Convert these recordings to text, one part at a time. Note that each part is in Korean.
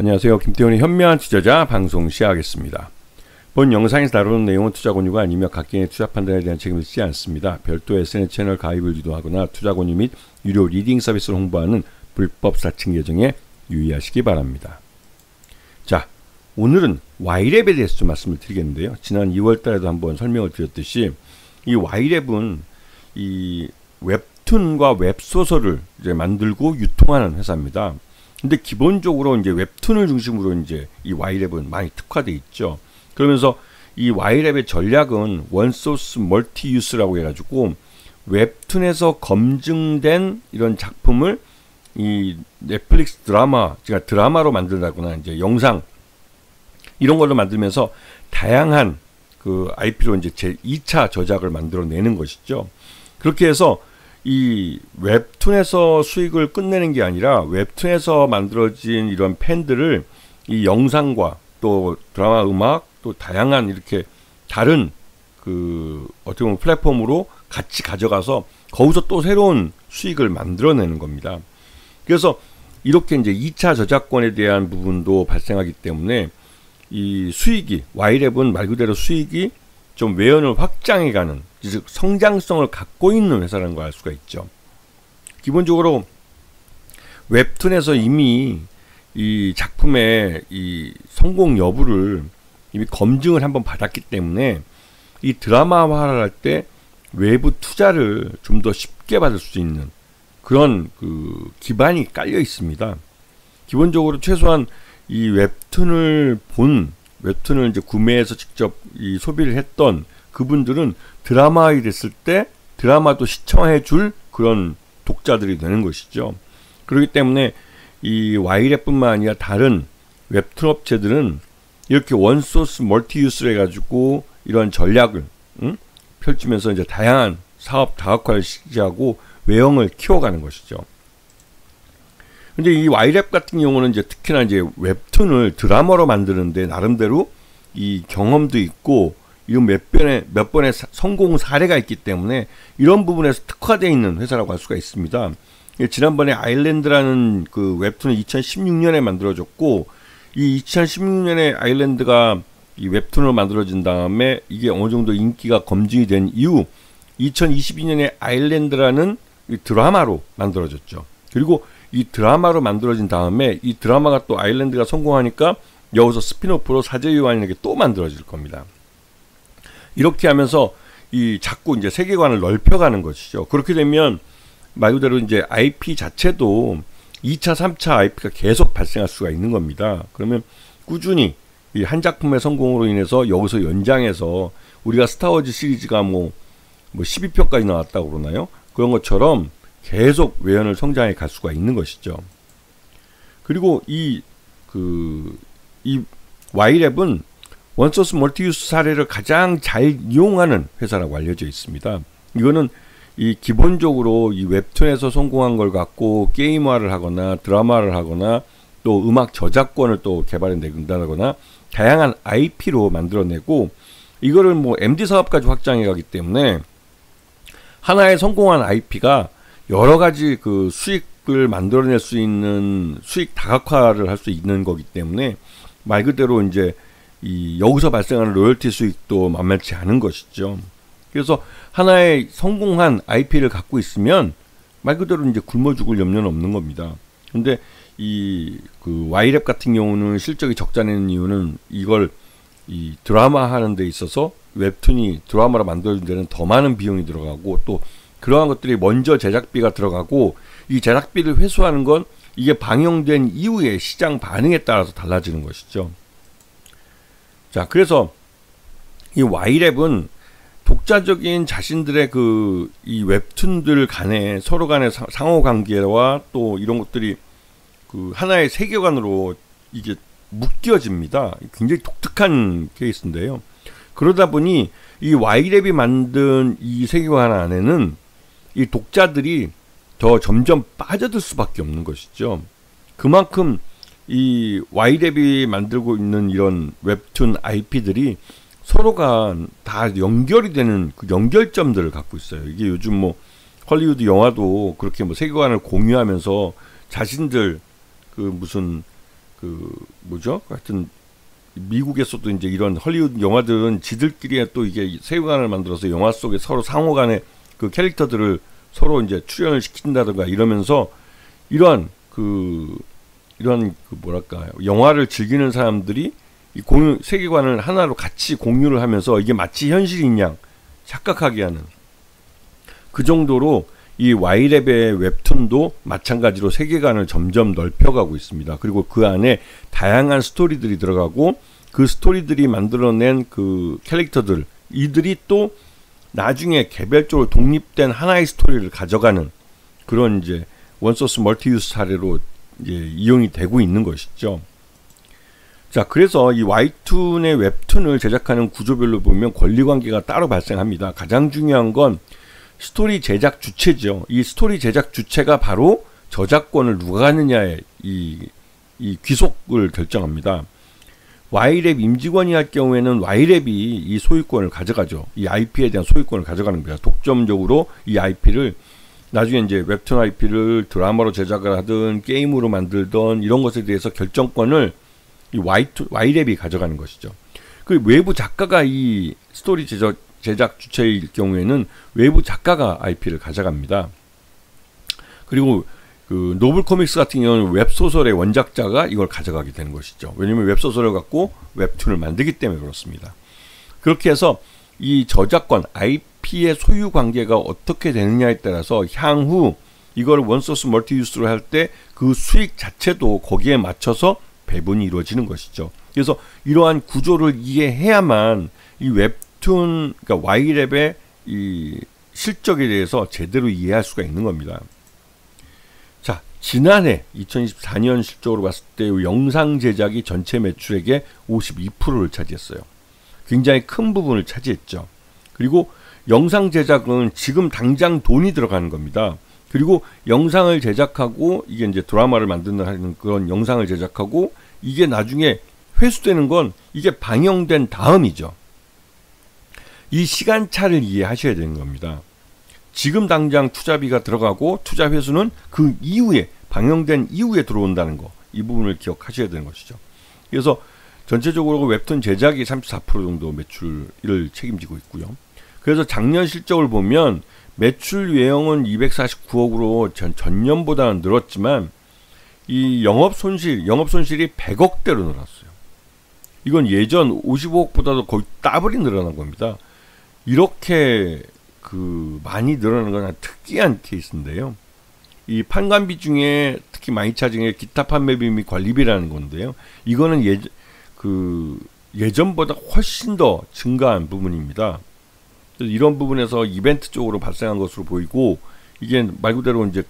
안녕하세요. 김태훈의 현명한 투자자 방송 시작하겠습니다. 본 영상에서 다루는 내용은 투자 권유가 아니며 각개인의 투자 판단에 대한 책임을 지지 않습니다. 별도 SNS 채널 가입을 유도하거나 투자 권유 및 유료 리딩 서비스를 홍보하는 불법 사칭 계정에 유의하시기 바랍니다. 자, 오늘은 Y랩에 대해서 좀 말씀을 드리겠는데요. 지난 2월 달에도 한번 설명을 드렸듯이 이 Y랩은 이 웹툰과 웹소설을 이제 만들고 유통하는 회사입니다. 근데 기본적으로 이제 웹툰을 중심으로 이제 이 Y랩은 많이 특화되어 있죠. 그러면서 이 Y랩의 전략은 원소스 멀티유스라고 해가지고 웹툰에서 검증된 이런 작품을 이 넷플릭스 드라마, 제가 드라마로 만든다거나 이제 영상 이런 걸로 만들면서 다양한 그 IP로 이제 제 2차 저작을 만들어내는 것이죠. 그렇게 해서 이 웹툰에서 수익을 끝내는 게 아니라 웹툰에서 만들어진 이런 팬들을 이 영상과 또 드라마, 음악, 또 다양한 이렇게 다른 그 어떻게 보면 플랫폼으로 같이 가져가서 거기서 또 새로운 수익을 만들어내는 겁니다. 그래서 이렇게 이제 2차 저작권에 대한 부분도 발생하기 때문에 이 수익이 Y랩은 말 그대로 수익이 좀 외연을 확장해가는, 즉 성장성을 갖고 있는 회사라는 걸 알 수가 있죠. 기본적으로 웹툰에서 이미 이 작품의 이 성공 여부를 이미 검증을 한번 받았기 때문에 이 드라마화를 할 때 외부 투자를 좀 더 쉽게 받을 수 있는 그런 그 기반이 깔려 있습니다. 기본적으로 최소한 이 웹툰을 이제 구매해서 직접 이 소비를 했던 그분들은 드라마가 됐을 때 드라마도 시청해 줄 그런 독자들이 되는 것이죠. 그렇기 때문에 이 Y랩뿐만 아니라 다른 웹툰 업체들은 이렇게 원소스 멀티유스를 해가지고 이런 전략을 펼치면서 이제 다양한 사업 다각화를 실시하고 외형을 키워가는 것이죠. 근데 이 Y랩 같은 경우는 이제 특히나 이제 웹툰을 드라마로 만드는데 나름대로 이 경험도 있고 이런 몇 번의 성공 사례가 있기 때문에 이런 부분에서 특화되어 있는 회사라고 할 수가 있습니다. 지난번에 아일랜드라는 그 웹툰을 2016년에 만들어졌고, 이 2016년에 아일랜드가 이 웹툰으로 만들어진 다음에 이게 어느 정도 인기가 검증이 된 이후 2022년에 아일랜드라는 이 드라마로 만들어졌죠. 그리고 이 드라마로 만들어진 다음에 이 드라마가 또 아일랜드가 성공하니까 여기서 스피노프로 사제요한에게 또 만들어질 겁니다. 이렇게 하면서 이 자꾸 이제 세계관을 넓혀가는 것이죠. 그렇게 되면 말 그대로 이제 IP 자체도 2차, 3차 IP가 계속 발생할 수가 있는 겁니다. 그러면 꾸준히 이 한 작품의 성공으로 인해서 여기서 연장해서 우리가 스타워즈 시리즈가 뭐 12편까지 나왔다고 그러나요? 그런 것처럼 계속 외연을 성장해 갈 수가 있는 것이죠. 그리고 이 Y랩은 원소스 멀티유스 사례를 가장 잘 이용하는 회사라고 알려져 있습니다. 이거는 이 기본적으로 이 웹툰에서 성공한 걸 갖고 게임화를 하거나 드라마를 하거나 또 음악 저작권을 또 개발해 낸다거나 다양한 IP로 만들어내고 이거를 뭐 MD 사업까지 확장해 가기 때문에 하나의 성공한 IP가 여러 가지 그 수익을 만들어낼 수 있는 수익 다각화를 할 수 있는 거기 때문에 말 그대로 이제 이 여기서 발생하는 로열티 수익도 만만치 않은 것이죠. 그래서 하나의 성공한 IP를 갖고 있으면 말 그대로 이제 굶어 죽을 염려는 없는 겁니다. 근데 이 그 Y랩 같은 경우는 실적이 적자내는 이유는 이걸 이 드라마 하는 데 있어서 웹툰이 드라마로 만들어진 데는 더 많은 비용이 들어가고 또 그러한 것들이 먼저 제작비가 들어가고 이 제작비를 회수하는 건 이게 방영된 이후에 시장 반응에 따라서 달라지는 것이죠. 자, 그래서 이 Y랩은 독자적인 자신들의 그 이 웹툰들 간에 서로 간의 상호 관계와 또 이런 것들이 그 하나의 세계관으로 이게 묶여집니다. 굉장히 독특한 케이스인데요. 그러다 보니 이 Y랩이 만든 이 세계관 안에는 이 독자들이 더 점점 빠져들 수밖에 없는 것이죠. 그만큼 이 Y랩이 만들고 있는 이런 웹툰 IP들이 서로가 다 연결이 되는 그 연결점들을 갖고 있어요. 이게 요즘 뭐 헐리우드 영화도 그렇게 뭐 세계관을 공유하면서 자신들 그 무슨 그 뭐죠? 하여튼 미국에서도 이제 이런 헐리우드 영화들은 지들끼리 또 이게 세계관을 만들어서 영화 속에 서로 상호간에 그 캐릭터들을 서로 이제 출연을 시킨다든가 이러면서 이런 그 뭐랄까 영화를 즐기는 사람들이 이 공유 세계관을 하나로 같이 공유를 하면서 이게 마치 현실인 양 착각하게 하는 그 정도로 이 Y랩의 웹툰도 마찬가지로 세계관을 점점 넓혀가고 있습니다. 그리고 그 안에 다양한 스토리들이 들어가고 그 스토리들이 만들어낸 그 캐릭터들 이들이 또 나중에 개별적으로 독립된 하나의 스토리를 가져가는 그런 이제 원소스 멀티유스 사례로 이제 이용이 되고 있는 것이죠. 자, 그래서 이 Y툰의 웹툰을 제작하는 구조별로 보면 권리관계가 따로 발생합니다. 가장 중요한 건 스토리 제작 주체죠. 이 스토리 제작 주체가 바로 저작권을 누가 갖느냐의 이 귀속을 결정합니다. Y랩 임직원이 할 경우에는 Y랩이 이 소유권을 가져가죠. 이 IP에 대한 소유권을 가져가는 거야. 독점적으로 이 IP를 나중에 이제 웹툰 IP를 드라마로 제작을 하든 게임으로 만들든 이런 것에 대해서 결정권을 이 Y랩이 가져가는 것이죠. 그 외부 작가가 이 스토리 제작 주체일 경우에는 외부 작가가 IP를 가져갑니다. 그리고 그 노블 코믹스 같은 경우는 웹소설의 원작자가 이걸 가져가게 되는 것이죠. 왜냐하면 웹소설을 갖고 웹툰을 만들기 때문에 그렇습니다. 그렇게 해서 이 저작권, IP의 소유 관계가 어떻게 되느냐에 따라서 향후 이걸 원소스 멀티유스로 할 때 그 수익 자체도 거기에 맞춰서 배분이 이루어지는 것이죠. 그래서 이러한 구조를 이해해야만 이 웹툰, 그러니까 Y랩의 이 실적에 대해서 제대로 이해할 수가 있는 겁니다. 자, 지난해 2024년 실적으로 봤을 때 영상 제작이 전체 매출액의 52%를 차지했어요. 굉장히 큰 부분을 차지했죠. 그리고 영상 제작은 지금 당장 돈이 들어가는 겁니다. 그리고 영상을 제작하고 이게 이제 드라마를 만드는 그런 영상을 제작하고 이게 나중에 회수되는 건 이게 방영된 다음이죠. 이 시간차를 이해하셔야 되는 겁니다. 지금 당장 투자비가 들어가고 투자 회수는 그 이후에 방영된 이후에 들어온다는 거, 이 부분을 기억하셔야 되는 것이죠. 그래서 전체적으로 웹툰 제작이 34% 정도 매출을 책임지고 있고요. 그래서 작년 실적을 보면 매출 외형은 249억으로 전년보다는 늘었지만 이 영업 손실이 100억대로 늘었어요. 이건 예전 55억보다도 거의 더블이 늘어난 겁니다. 이렇게 많이 늘어나는 건 특이한 케이스인데요. 이 판관비 중에 특히 많이 차진 게 기타 판매비 및 관리비라는 건데요. 이거는 예전보다 훨씬 더 증가한 부분입니다. 이런 부분에서 이벤트 쪽으로 발생한 것으로 보이고 이게 말 그대로 이제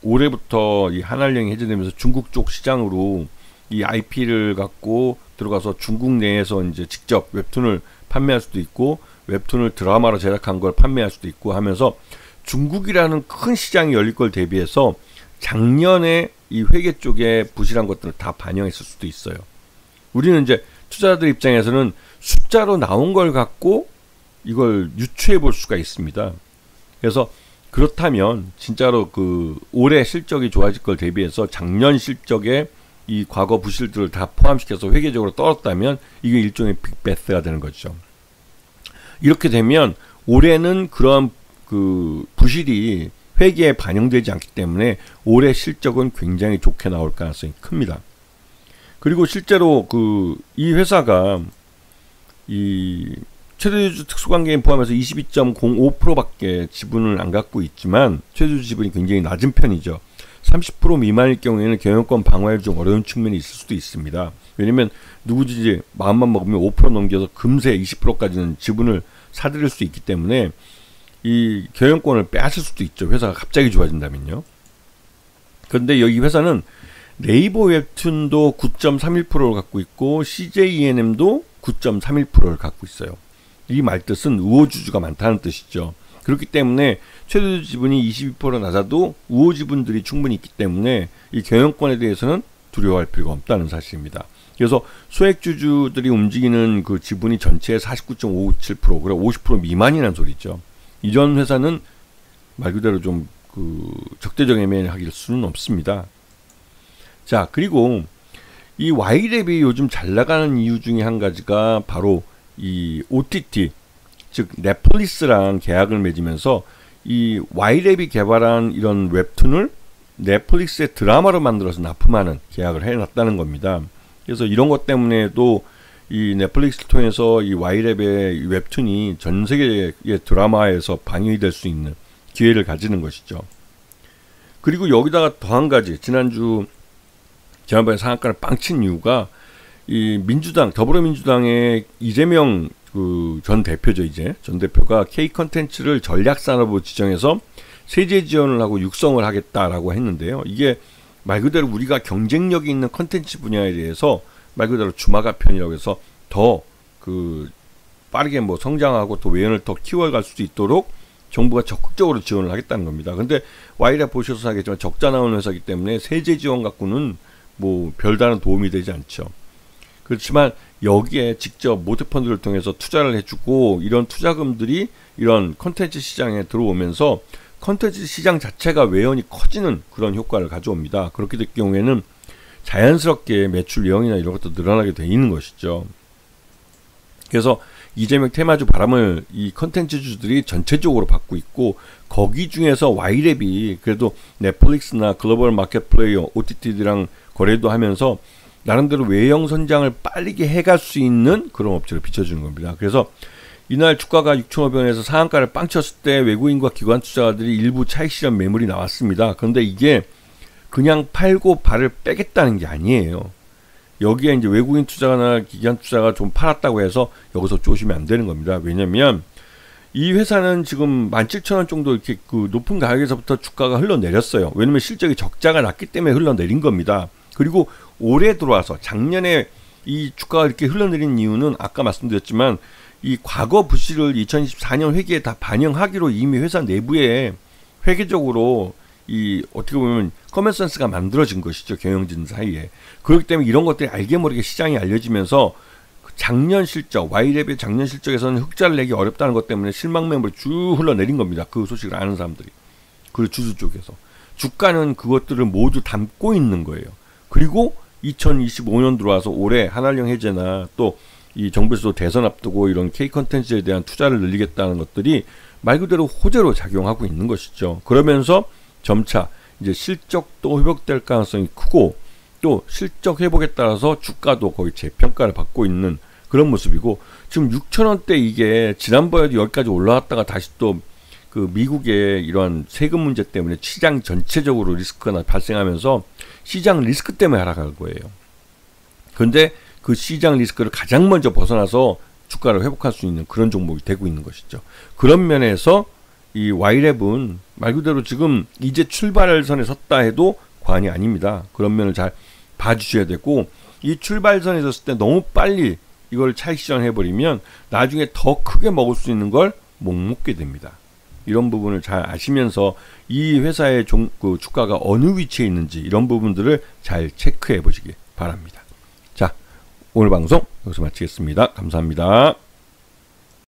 올해부터 이 한한령이 해제되면서 중국 쪽 시장으로 이 IP를 갖고 들어가서 중국 내에서 이제 직접 웹툰을 판매할 수도 있고 웹툰을 드라마로 제작한 걸 판매할 수도 있고 하면서 중국이라는 큰 시장이 열릴 걸 대비해서 작년에 이 회계 쪽에 부실한 것들을 다 반영했을 수도 있어요. 우리는 이제 투자자들 입장에서는 숫자로 나온 걸 갖고 이걸 유추해 볼 수가 있습니다. 그래서 그렇다면 진짜로 올해 실적이 좋아질 걸 대비해서 작년 실적에 이 과거 부실들을 다 포함시켜서 회계적으로 떨었다면 이게 일종의 빅베스가 되는 거죠. 이렇게 되면 올해는 그런 부실이 회계에 반영되지 않기 때문에 올해 실적은 굉장히 좋게 나올 가능성이 큽니다. 그리고 실제로 이 회사가 이 최대주주 특수관계인 포함해서 22.05%밖에 지분을 안 갖고 있지만 최대주주 지분이 굉장히 낮은 편이죠. 30% 미만일 경우에는 경영권 방어에 좀 어려운 측면이 있을 수도 있습니다. 왜냐면 누구든지 마음만 먹으면 5% 넘겨서 금세 20%까지는 지분을 사들일 수 있기 때문에 이 경영권을 빼앗을 수도 있죠. 회사가 갑자기 좋아진다면요. 그런데 여기 회사는 네이버 웹툰도 9.31%를 갖고 있고 CJENM도 9.31%를 갖고 있어요. 이 말뜻은 우호주주가 많다는 뜻이죠. 그렇기 때문에 최대주주 지분이 22% 낮아도 우호지분들이 충분히 있기 때문에 이 경영권에 대해서는 두려워할 필요가 없다는 사실입니다. 그래서 소액주주들이 움직이는 그 지분이 전체의 49.57%, 그래 50% 미만이라는 소리죠. 이전 회사는 말 그대로 좀 적대적 애매하길 수는 없습니다. 자, 그리고 이 Y랩이 요즘 잘 나가는 이유 중에 한 가지가 바로 이 OTT, 즉 넷플릭스랑 계약을 맺으면서 이 Y랩이 개발한 이런 웹툰을 넷플릭스의 드라마로 만들어서 납품하는 계약을 해놨다는 겁니다. 그래서 이런 것 때문에도 이 넷플릭스를 통해서 이 Y랩의 웹툰이 전 세계의 드라마에서 방영이 될 수 있는 기회를 가지는 것이죠. 그리고 여기다가 더 한 가지, 지난번에 상한가를 빵친 이유가 이 더불어민주당의 이재명 그 전 대표죠. 전 대표가 K 컨텐츠를 전략산업으로 지정해서 세제 지원을 하고 육성을 하겠다라고 했는데요. 이게 말 그대로 우리가 경쟁력이 있는 컨텐츠 분야에 대해서 말 그대로 주마가편이라고 해서 더 그 빠르게 뭐 성장하고 또 외연을 더 키워갈 수 있도록 정부가 적극적으로 지원을 하겠다는 겁니다. 근데 Y랩 보셔서 하겠지만 적자 나오는 회사이기 때문에 세제 지원 갖고는 뭐 별다른 도움이 되지 않죠. 그렇지만 여기에 직접 모태펀드를 통해서 투자를 해주고 이런 투자금들이 이런 컨텐츠 시장에 들어오면서 컨텐츠 시장 자체가 외연이 커지는 그런 효과를 가져옵니다. 그렇게 될 경우에는 자연스럽게 매출 예언이나 이런 것도 늘어나게 돼 있는 것이죠. 그래서 이재명 테마주 바람을 이 컨텐츠주들이 전체적으로 받고 있고, 거기 중에서 Y랩이 그래도 넷플릭스나 글로벌 마켓 플레이어 OTT들이랑 거래도 하면서 나름대로 외형 선장을 빠르게 해갈 수 있는 그런 업체를 비춰주는 겁니다. 그래서 이날 주가가 6,500원에서 상한가를 빵 쳤을 때 외국인과 기관 투자자들이 일부 차익 실현 매물이 나왔습니다. 그런데 이게 그냥 팔고 발을 빼겠다는 게 아니에요. 여기에 이제 외국인 투자나 기관 투자가 좀 팔았다고 해서 여기서 쪼시면 안 되는 겁니다. 왜냐면 이 회사는 지금 17,000원 정도 이렇게 그 높은 가격에서부터 주가가 흘러내렸어요. 왜냐면 실적이 적자가 났기 때문에 흘러내린 겁니다. 그리고 올해 들어와서 작년에 이 주가가 이렇게 흘러내린 이유는 아까 말씀드렸지만 이 과거 부실을 2024년 회계에 다 반영하기로 이미 회사 내부에 회계적으로 이 어떻게 보면 커먼센스가 만들어진 것이죠. 경영진 사이에. 그렇기 때문에 이런 것들이 알게 모르게 시장에 알려지면서 작년 실적, Y랩의 작년 실적에서는 흑자를 내기 어렵다는 것 때문에 실망 매물이 쭉 흘러내린 겁니다. 그 소식을 아는 사람들이. 그리고 주주 쪽에서. 주가는 그것들을 모두 담고 있는 거예요. 그리고 2025년 들어와서 올해 한한령 해제나 또 이 정부에서도 대선 앞두고 이런 K 컨텐츠에 대한 투자를 늘리겠다는 것들이 말 그대로 호재로 작용하고 있는 것이죠. 그러면서 점차 이제 실적도 회복될 가능성이 크고 또 실적 회복에 따라서 주가도 거의 재평가를 받고 있는 그런 모습이고, 지금 6,000원대 이게 지난번에도 여기까지 올라왔다가 다시 또 그 미국의 이러한 세금 문제 때문에 시장 전체적으로 리스크가 발생하면서 시장 리스크 때문에 하락한 거예요. 그런데 그 시장 리스크를 가장 먼저 벗어나서 주가를 회복할 수 있는 그런 종목이 되고 있는 것이죠. 그런 면에서 이 Y랩은 말 그대로 지금 이제 출발선에 섰다 해도 과언이 아닙니다. 그런 면을 잘 봐주셔야 되고, 이 출발선에 섰을 때 너무 빨리 이걸 차익 실현해버리면 나중에 더 크게 먹을 수 있는 걸 못 먹게 됩니다. 이런 부분을 잘 아시면서 이 회사의 그 주가가 어느 위치에 있는지 이런 부분들을 잘 체크해 보시기 바랍니다. 자, 오늘 방송 여기서 마치겠습니다. 감사합니다.